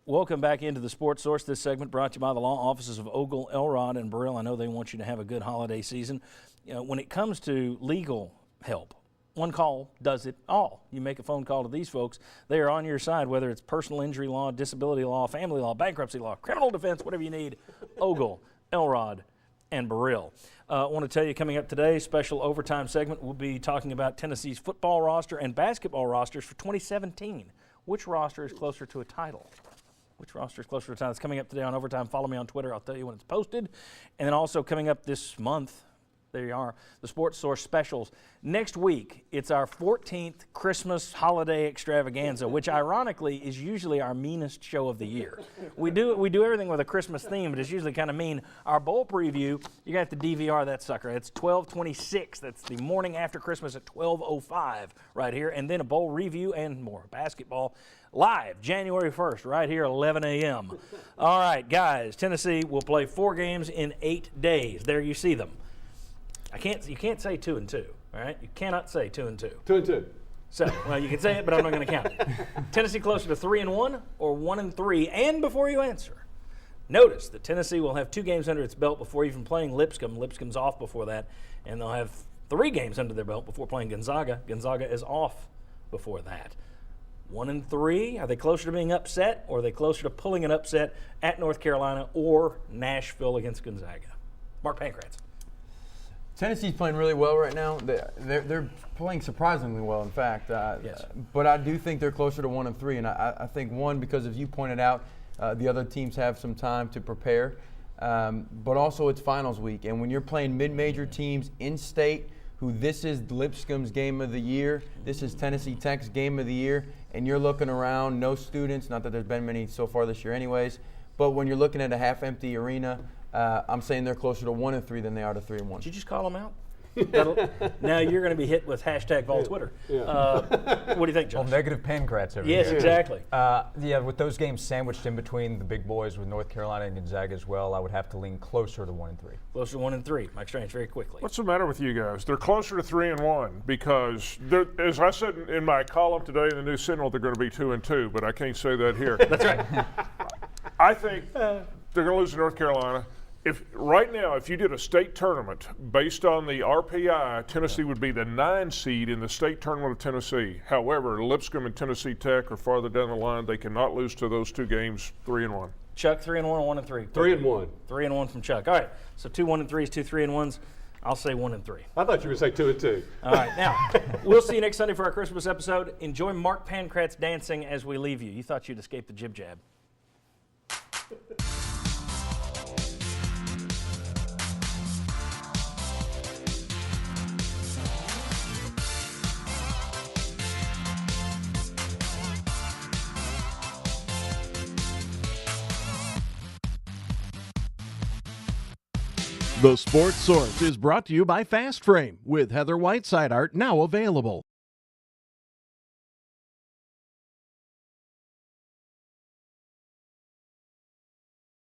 Welcome back into the Sports Source. This segment brought to you by the law offices of Ogle, Elrod, and Burrell. I know they want you to have a good holiday season. When it comes to legal help, one call does it all. You make a phone call to these folks. They are on your side, whether it's personal injury law, disability law, family law, bankruptcy law, criminal defense, whatever you need. Ogle, Elrod, and Burrell. I want to tell you, coming up today, special overtime segment, we'll be talking about Tennessee's football roster and basketball rosters for 2017. Which roster is closer to a title? Which roster is closer to a title? It's coming up today on Overtime. Follow me on Twitter. I'll tell you when it's posted. And then also coming up this month, there you are, the Sports Source specials. Next week, it's our 14th Christmas holiday extravaganza, which ironically is usually our meanest show of the year. We do everything with a Christmas theme, but it's usually kind of mean. Our bowl preview, you got to DVR that sucker. It's 12/26. That's the morning after Christmas at 12:05 right here. And then a bowl review and more basketball live January 1st right here at 11 a.m. All right, guys, Tennessee will play 4 games in 8 days. There you see them. You can't say 2 and 2, all right? You cannot say 2 and 2. 2 and 2. So, well, you can say it, but I'm not going to count it. Tennessee closer to 3 and 1 or 1 and 3. And before you answer, notice that Tennessee will have 2 games under its belt before even playing Lipscomb. Lipscomb's off before that, and they'll have 3 games under their belt before playing Gonzaga. Gonzaga is off before that. 1 and 3. Are they closer to being upset, or are they closer to pulling an upset at North Carolina or Nashville against Gonzaga? Mark Pancratz. Tennessee's playing really well right now. They're playing surprisingly well, in fact. Yes. But I do think they're closer to 1 and 3, and I think one because, as you pointed out, the other teams have some time to prepare. But also it's finals week, and when you're playing mid-major teams in state, who this is Lipscomb's game of the year, this is Tennessee Tech's game of the year, and you're looking around, no students, not that there's been many so far this year anyways, but when you're looking at a half-empty arena, I'm saying they're closer to 1 and 3 than they are to 3 and 1. Did you just call them out? Now you're going to be hit with hashtag Vol Twitter. Yeah. What do you think, Josh? Well, negative Pancratz over Yes, here. exactly. Yeah, with those games sandwiched in between the big boys with North Carolina and Gonzaga as well, I would have to lean closer to 1 and 3. Closer to 1 and 3. Mike Strange, very quickly. What's the matter with you guys? They're closer to 3 and 1 because, as I said in my column today in the News Sentinel, they're going to be 2 and 2, but I can't say that here. That's right. I think they're going to lose to North Carolina. Right now, if you did a state tournament based on the RPI, Tennessee would be the 9 seed in the state tournament of Tennessee. However, Lipscomb and Tennessee Tech are farther down the line. They cannot lose to those 2 games 3 and 1. Chuck, 3 and 1 or 1 and 3? 3 and 1. 3 and 1 from Chuck. All right. So 2 1 and 3s, 2 3 and 1s. I'll say 1 and 3. I thought you were going to say 2 and 2. All right. Now, we'll see you next Sunday for our Christmas episode. Enjoy Mark Pancratz dancing as we leave you. You thought you'd escape the jib jab. The Sports Source is brought to you by Fast Frame with Heather Whiteside art now available.